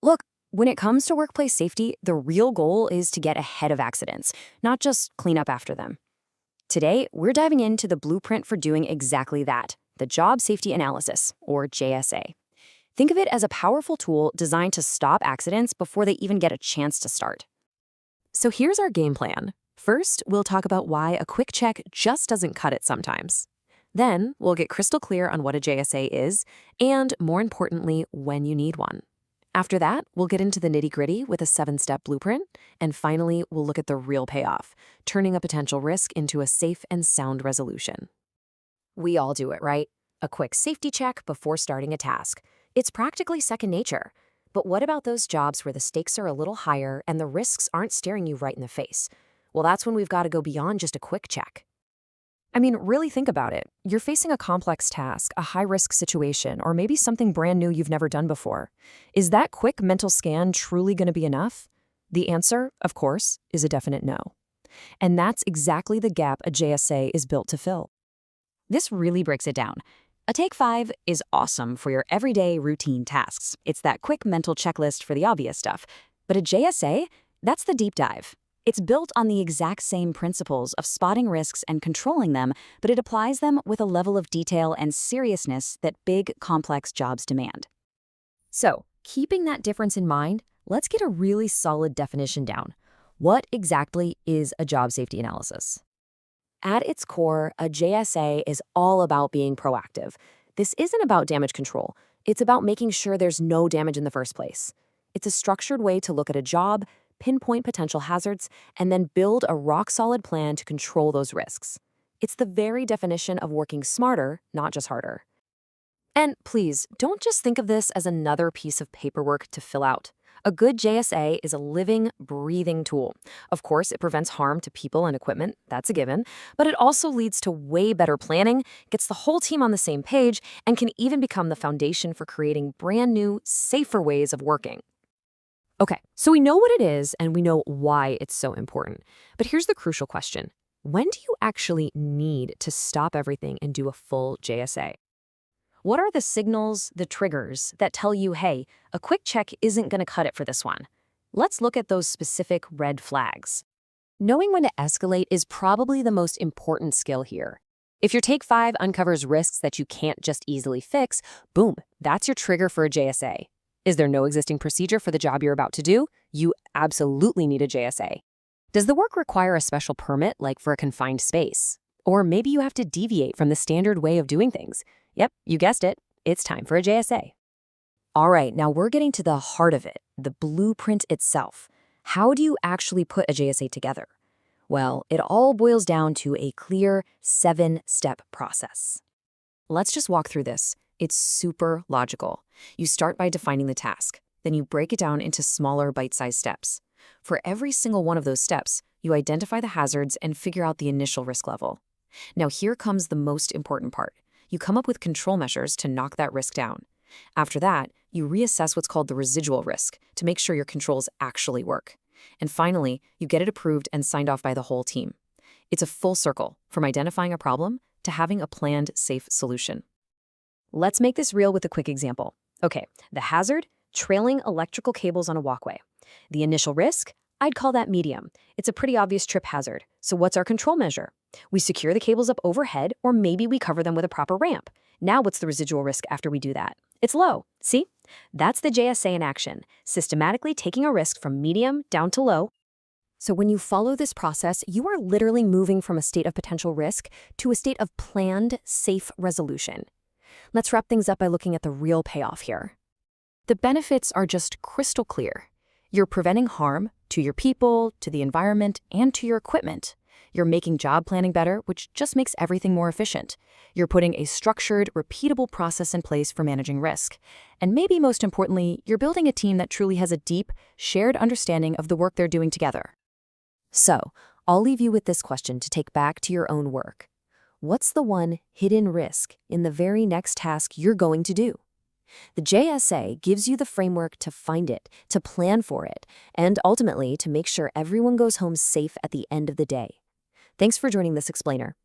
Look, when it comes to workplace safety, the real goal is to get ahead of accidents, not just clean up after them. Today, we're diving into the blueprint for doing exactly that, the Job Safety Analysis, or JSA. Think of it as a powerful tool designed to stop accidents before they even get a chance to start. So here's our game plan. First, we'll talk about why a quick check just doesn't cut it sometimes. Then, we'll get crystal clear on what a JSA is, and more importantly, when you need one. After that, we'll get into the nitty-gritty with a 7-step blueprint, and finally, we'll look at the real payoff, turning a potential risk into a safe and sound resolution. We all do it, right? A quick safety check before starting a task. It's practically second nature. But what about those jobs where the stakes are a little higher and the risks aren't staring you right in the face? Well, that's when we've got to go beyond just a quick check. I mean, really think about it. You're facing a complex task, a high-risk situation, or maybe something brand new you've never done before. Is that quick mental scan truly going to be enough? The answer, of course, is a definite no. And that's exactly the gap a JSA is built to fill. This really breaks it down. A Take 5 is awesome for your everyday routine tasks. It's that quick mental checklist for the obvious stuff. But a JSA, that's the deep dive. It's built on the exact same principles of spotting risks and controlling them, but it applies them with a level of detail and seriousness that big, complex jobs demand. So, keeping that difference in mind, let's get a really solid definition down. What exactly is a job safety analysis? At its core, a JSA is all about being proactive. This isn't about damage control. It's about making sure there's no damage in the first place. It's a structured way to look at a job, pinpoint potential hazards, and then build a rock-solid plan to control those risks. It's the very definition of working smarter, not just harder. And please, don't just think of this as another piece of paperwork to fill out. A good JSA is a living, breathing tool. Of course, it prevents harm to people and equipment, that's a given, but it also leads to way better planning, gets the whole team on the same page, and can even become the foundation for creating brand new, safer ways of working. Okay, so we know what it is and we know why it's so important. But here's the crucial question. When do you actually need to stop everything and do a full JSA? What are the signals, the triggers that tell you, hey, a quick check isn't going to cut it for this one? Let's look at those specific red flags. Knowing when to escalate is probably the most important skill here. If your Take 5 uncovers risks that you can't just easily fix, boom, that's your trigger for a JSA. Is there no existing procedure for the job you're about to do? You absolutely need a JSA. Does the work require a special permit, like for a confined space? Or maybe you have to deviate from the standard way of doing things. Yep, you guessed it. It's time for a JSA. All right, now we're getting to the heart of it, the blueprint itself. How do you actually put a JSA together? Well, it all boils down to a clear 7-step process. Let's just walk through this. It's super logical. You start by defining the task. Then you break it down into smaller bite-sized steps. For every single one of those steps, you identify the hazards and figure out the initial risk level. Now here comes the most important part. You come up with control measures to knock that risk down. After that, you reassess what's called the residual risk to make sure your controls actually work. And finally, you get it approved and signed off by the whole team. It's a full circle from identifying a problem to having a planned, safe solution. Let's make this real with a quick example. Okay, the hazard, trailing electrical cables on a walkway. The initial risk, I'd call that medium. It's a pretty obvious trip hazard. So what's our control measure? We secure the cables up overhead, or maybe we cover them with a proper ramp. Now what's the residual risk after we do that? It's low. See? That's the JSA in action, systematically taking a risk from medium down to low. So when you follow this process, you are literally moving from a state of potential risk to a state of planned, safe resolution. Let's wrap things up by looking at the real payoff here. The benefits are just crystal clear. You're preventing harm to your people, to the environment, and to your equipment. You're making job planning better, which just makes everything more efficient. You're putting a structured, repeatable process in place for managing risk. And maybe most importantly, you're building a team that truly has a deep, shared understanding of the work they're doing together. So, I'll leave you with this question to take back to your own work. What's the one hidden risk in the very next task you're going to do? The JSA gives you the framework to find it, to plan for it, and ultimately to make sure everyone goes home safe at the end of the day. Thanks for joining this explainer.